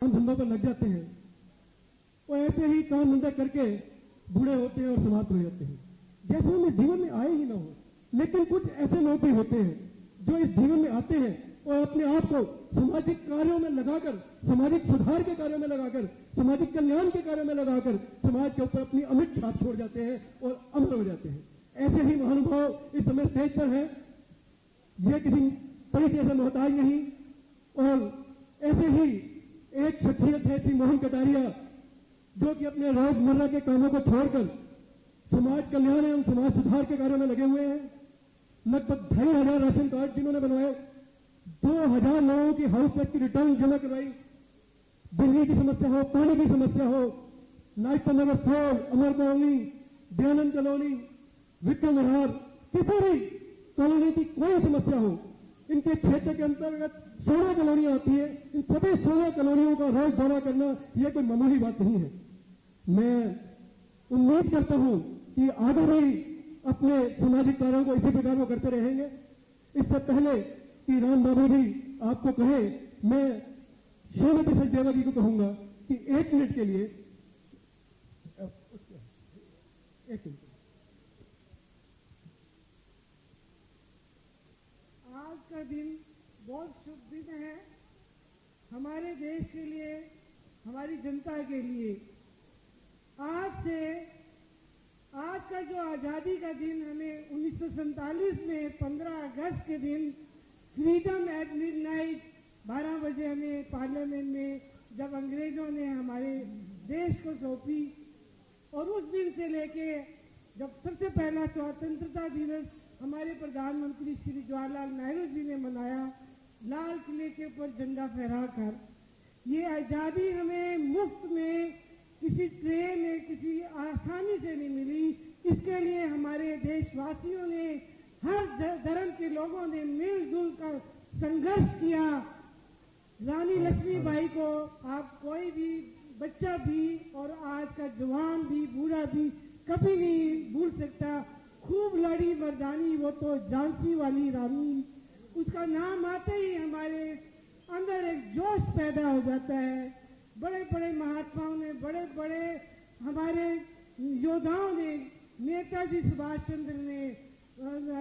काम धंधों पर लग जाते हैं और ऐसे ही काम धंधा करके बूढ़े होते हैं और समाप्त हो जाते हैं, जैसे हम इस जीवन में आए ही ना हो। लेकिन कुछ ऐसे लोग भी होते हैं जो इस जीवन में आते हैं और अपने आप को सामाजिक कार्यों में लगाकर, सामाजिक सुधार के कार्यों में लगाकर, सामाजिक कल्याण के कार्यों में लगाकर समाज के ऊपर अपनी अमिट छाप छोड़ जाते हैं और अमर हो जाते हैं। ऐसे ही महानुभाव इस समय स्टेज पर है। ये किसी परिचय से मोहताज नहीं। और ऐसे ही एक शख्सियत है श्री मोहन कटारिया, जो कि अपने रोजमर्रा के कामों को छोड़कर समाज कल्याण एवं समाज सुधार के कार्यों में लगे हुए हैं। लगभग 2,500 राशन कार्ड जिन्होंने बनवाए, 2,000 लोगों की हाउस टैक्स की रिटर्न जमा करवाई, बिजली की समस्या हो, पानी की समस्या हो, लाजपत नगर 4, अमर कॉलोनी, दयानंद कॉलोनी, विक्रम विहार, किसी भी कॉलोनी की कोई समस्या हो, इनके क्षेत्र के अंतर्गत 16 कॉलोनियां आती है। इन सभी 16 कॉलोनियों का रोज दौरा करना यह कोई मामूली बात नहीं है। मैं उम्मीद करता हूं कि आगे भी अपने सामाजिक कार्यों को इसी प्रकार वो करते रहेंगे। इससे पहले कि राम बाबू जी आपको कहे, मैं श्रीमती सचदेवा जी को कहूंगा कि 1 मिनट के लिए, 1 मिनट। आज का दिन बहुत शुभ दिन है हमारे देश के लिए, हमारी जनता के लिए। आज का जो आज़ादी का दिन हमें 1947 में 15 अगस्त के दिन फ्रीडम एट मिडनाइट 12 बजे हमें पार्लियामेंट में जब अंग्रेजों ने हमारे देश को सौंपी, और उस दिन से लेके जब सबसे पहला स्वतंत्रता दिवस हमारे प्रधानमंत्री श्री जवाहरलाल नेहरू जी ने मनाया, लाल किले के ऊपर झंडा फहराकर, ये आज़ादी हमें मुफ्त में किसी ट्रेन में किसी आसानी से नहीं मिली। इसके लिए हमारे देशवासियों ने, हर धर्म के लोगों ने मिलजुल कर संघर्ष किया। रानी लक्ष्मीबाई को आप कोई भी बच्चा भी और आज का जवान भी बूढ़ा भी कभी नहीं भूल सकता। खूब लड़ी मर्दानी, वो तो झांसी वाली रानी, उसका नाम आते ही हमारे अंदर एक जोश पैदा हो जाता है। बड़े बड़े महात्माओं ने, बड़े बड़े हमारे योद्धाओं ने, नेताजी सुभाष चंद्र ने,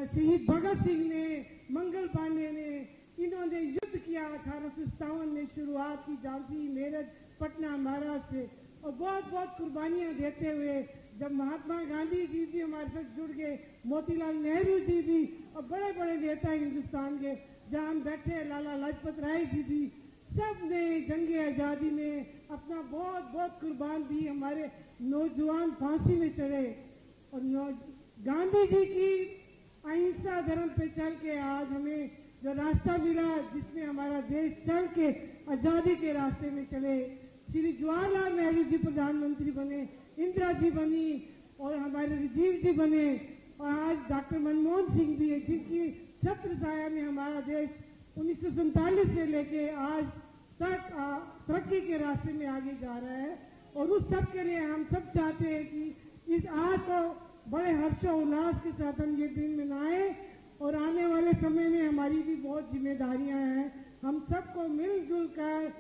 शहीद भगत सिंह ने, मंगल पांडे ने, इन्होंने युद्ध किया। 1857 में शुरुआत की झांसी, मेरठ, पटना, महाराष्ट्र से, और बहुत बहुत कुर्बानियां देते हुए जब महात्मा गांधी जी भी हमारे साथ जुड़ गए, मोतीलाल नेहरू जी भी, और बड़े बड़े नेता हिंदुस्तान के जहां हम बैठे, लाला लाजपत राय जी भी, सब ने जंगे आजादी में अपना बहुत बहुत कुर्बान दी। हमारे नौजवान फांसी में चढ़े, और गांधी जी की अहिंसा धर्म पे चल के आज हमें जो रास्ता मिला, जिसमें हमारा देश चल के आजादी के रास्ते में चले। श्री जवाहरलाल नेहरू जी प्रधानमंत्री बने, इंदिरा जी बनी, और हमारे राजीव जी बने, और आज डॉक्टर मनमोहन सिंह भी है, जिनकी छत्र छाया में हमारा देश 1947 से लेके आज तक तरक्की के रास्ते में आगे जा रहा है। और उस सब के लिए हम सब चाहते हैं कि इस आज को बड़े हर्षोल्लास के साथ हम ये दिन मनाएं, और आने वाले समय में हमारी भी बहुत जिम्मेदारियां हैं। हम सबको मिलजुल कर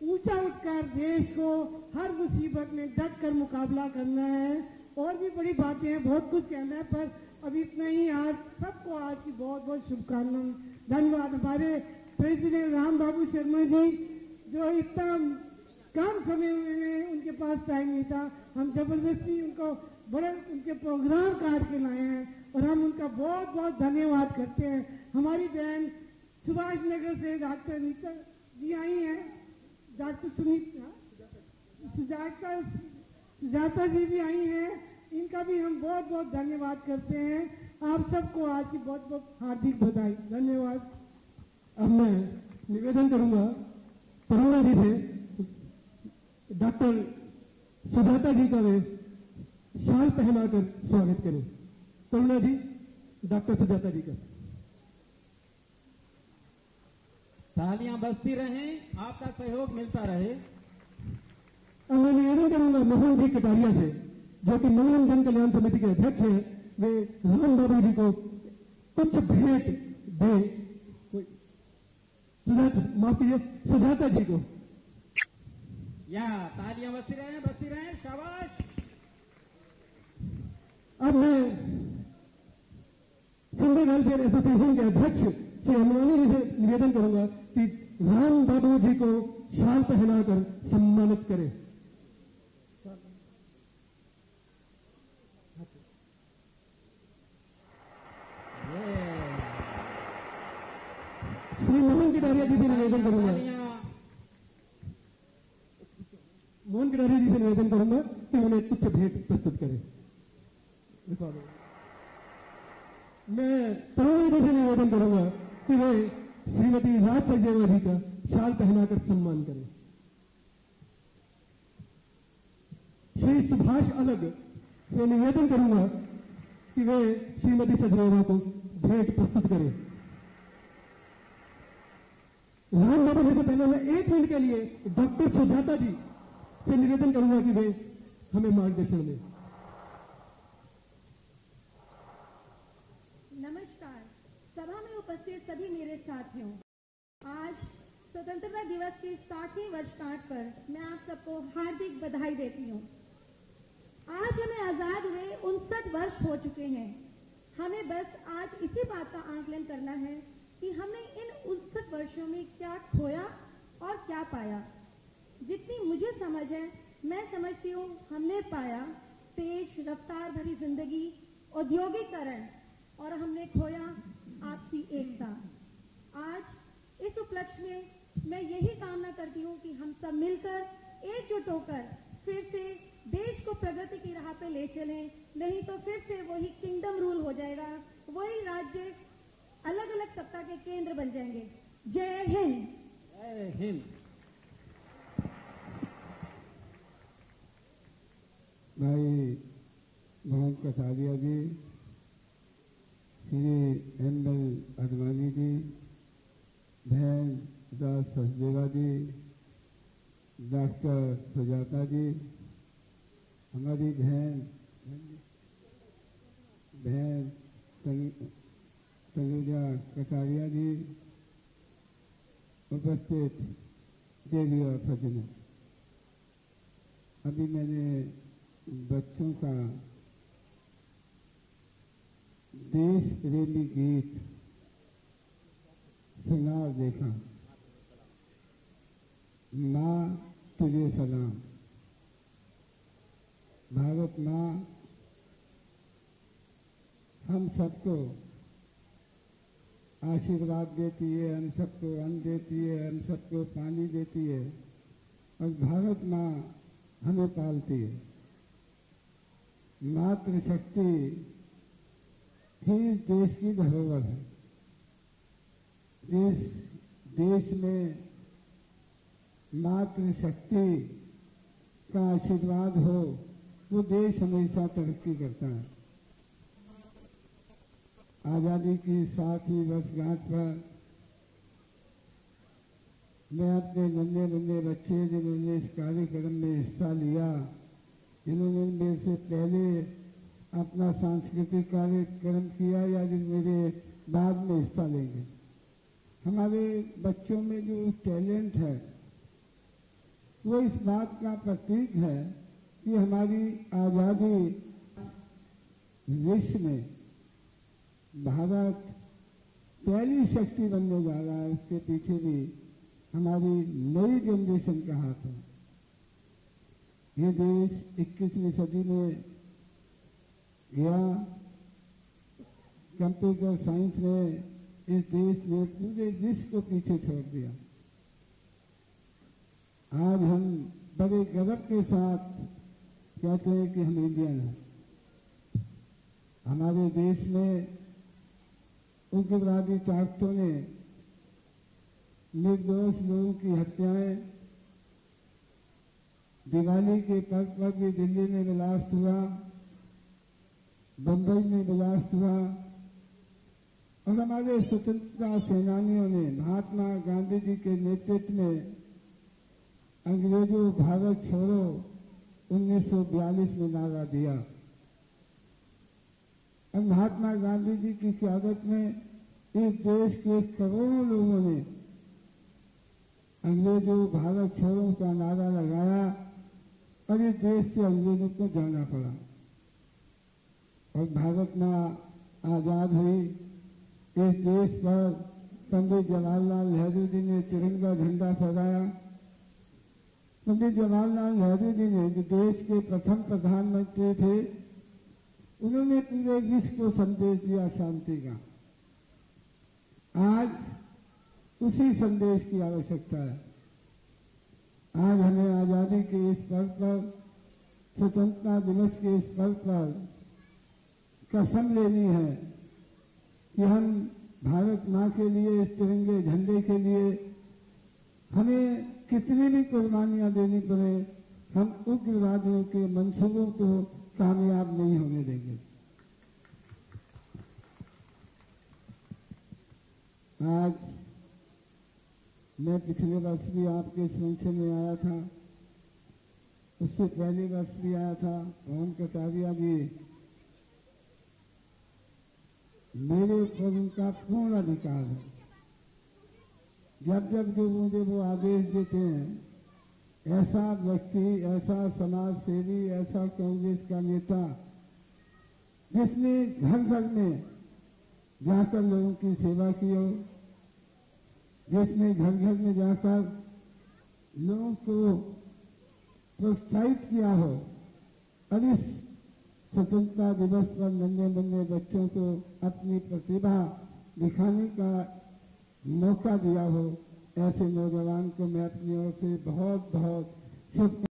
ऊंचा उठकर देश को हर मुसीबत में डट कर मुकाबला करना है। और भी बड़ी बातें हैं, बहुत कुछ कहना है, पर अब इतना ही। आज सबको आज की बहुत बहुत शुभकामनाएं, धन्यवाद। हमारे प्रेसिडेंट राम बाबू शर्मा जी, जो इतना कम समय में उनके पास टाइम नहीं था, हम जबरदस्ती उनको बड़े उनके प्रोग्राम काट के लाए हैं, और हम उनका बहुत बहुत धन्यवाद करते हैं। हमारी बहन सुभाष नगर से डॉक्टर नीता जी आई हैं, डॉक्टर सुजाता जी भी आई हैं, इनका भी हम बहुत बहुत धन्यवाद करते हैं। आप सबको आज की बहुत बहुत हार्दिक बधाई, धन्यवाद। अब मैं निवेदन करूंगा करुणा जी से, डॉक्टर सुजाता जी का वे शाल पहनाकर स्वागत करें। करुणा जी, डॉक्टर सुजाता जी का। तालियां बजती रहें, आपका सहयोग मिलता रहे। अब मैं निवेदन करूंगा मोहन जी कटारिया से, जो कि मंगलम जन कल्याण समिति के अध्यक्ष हैं, वे राम बाबू जी को कुछ भेंट दे। माफ कीजिए, सुजाता जी को या तालियां बजती रहे, शाबाश। अब मैं सिंधी वेलफेयर एसोसिएशन के अध्यक्ष श्री हनुमानी जी से निवेदन करूंगा कि राम बाबू जी को शाल पहनाकर सम्मानित करें। श्री मोहन किटारिया जी से निवेदन करूंगा, मोहन किटारिया जी से निवेदन करूंगा कि उन्हें कुछ भेंट प्रस्तुत करें। मैं तरुण जी से निवेदन करूंगा कि वे श्रीमती राज सचदेवा जी का शाल पहनाकर सम्मान करें। श्री सुभाष अलग से निवेदन करूंगा कि वे श्रीमती सचदेवा को भेंट प्रस्तुत करें। राम बाबू जी से पहले मैं 1 मिनट के लिए डॉक्टर सुजाता जी से निवेदन करूंगा कि वे हमें मार्गदर्शन दें। नमस्कार, सभा में उपस्थित सभी मेरे साथियों, आज स्वतंत्रता दिवस की 60वीं वर्षगांठ पर मैं आप सबको हार्दिक बधाई देती हूँ। आज हमें आजाद हुए 59 वर्ष हो चुके हैं। हमें बस आज इसी बात का आंकलन करना है कि हमने इन 59 वर्षों में क्या खोया और क्या पाया। जितनी मुझे समझ है, मैं समझती हूँ हमने पाया तेज रफ्तार भरी जिंदगी, औद्योगिकरण, और हमने खोया आपसी एकता। आज इस उपलक्ष्य में मैं यही कामना करती हूँ कि हम सब मिलकर एकजुट होकर फिर से देश को प्रगति की राह पे ले चलें, नहीं तो फिर से वही किंगडम रूल हो जाएगा, वही राज्य अलग अलग सत्ता के केंद्र बन जाएंगे। जय हिंद। जय हिंद। भाई मोहन कटारिया जी, श्री एन.एल. अडवाणी जी, बहन राज सचदेवा जी, डॉक्टर सुजाता जी, हमारी बहन तनुजा कटारिया जी, उपस्थित देवी और सज्जनों, अभी मैंने बच्चों का देश प्रेमी गीत सुना और देखा। माँ तुझे सलाम। भारत माँ हम सबको आशीर्वाद देती है, हम सबको अन्न देती है, हम सबको पानी देती है, और भारत माँ हमें पालती है। मातृशक्ति ही देश की धरोहर है। जिस देश में मातृशक्ति का आशीर्वाद हो, वो देश हमेशा तरक्की करता है। आज़ादी की 60वीं वर्षगांठ पर मैं अपने नन्हे बच्चे जिन्होंने इस कार्यक्रम में हिस्सा लिया, जिन्होंने मेरे से पहले अपना सांस्कृतिक कार्यक्रम किया या जो मेरे बाद में हिस्सा लेंगे, हमारे बच्चों में जो टैलेंट है वो इस बात का प्रतीक है कि हमारी आज़ादी विश्व में भारत पहली शक्ति बनने जा रहा है। उसके पीछे भी हमारी नई जनरेशन का हाथ है। ये देश 21वीं सदी में गया। कंप्यूटर साइंस में इस देश ने पूरे विश्व को पीछे छोड़ दिया। आज हम बड़े गर्व के साथ कहते हैं कि हम इंडियन हैं। हमारे देश में उग्रवादी ताकतों ने निर्दोष लोगों की हत्याएं, दिवाली के पर्व पर भी दिल्ली में ब्लास्ट हुआ, बंबई में ब्लास्ट हुआ, और हमारे स्वतंत्रता सेनानियों ने महात्मा गांधी जी के नेतृत्व में अंग्रेजों भारत छोड़ो 1942 में नारा दिया। और महात्मा गांधी जी की क़यादत में इस देश के करोड़ों लोगों ने अंग्रेजों भारत छोड़ो का नारा लगाया और इस देश से अंग्रेजों को जाना पड़ा और भारत में आज़ाद हुई। इस देश पर पंडित जवाहरलाल नेहरू जी ने तिरंगा झंडा फहराया। पंडित जवाहरलाल नेहरू जी ने जो देश के प्रथम प्रधानमंत्री थे, उन्होंने पूरे विश्व को संदेश दिया शांति का। आज उसी संदेश की आवश्यकता है। आज हमें आज़ादी के इस पर्व पर, स्वतंत्रता दिवस के इस पर्व पर कसम लेनी है कि हम भारत माँ के लिए, इस तिरंगे झंडे के लिए हमें कितनी भी कुर्बानियां देनी पड़े, हम उग्रवादियों के मंसूबों को कामयाब नहीं होने देंगे। आज मैं पिछले वर्ष भी आपके इस मंच में आया था, उससे पहले वर्ष भी आया था। पवन कटारिया जी, मेरे ऊपर उनका पूर्ण अधिकार है। जब जब जो मुझे वो आदेश देते हैं, ऐसा व्यक्ति, ऐसा समाज सेवी, ऐसा कांग्रेस का नेता जिसने घर घर में जाकर लोगों की सेवा की हो, जिसने घर घर में जाकर लोगों को प्रोत्साहित किया हो, और इस स्वतंत्रता दिवस पर नन्हे मुन्ने बच्चों को अपनी प्रतिभा दिखाने का मौका दिया हो, ऐसे नौजवान को मैं अपनी ओर से बहुत बहुत शुभ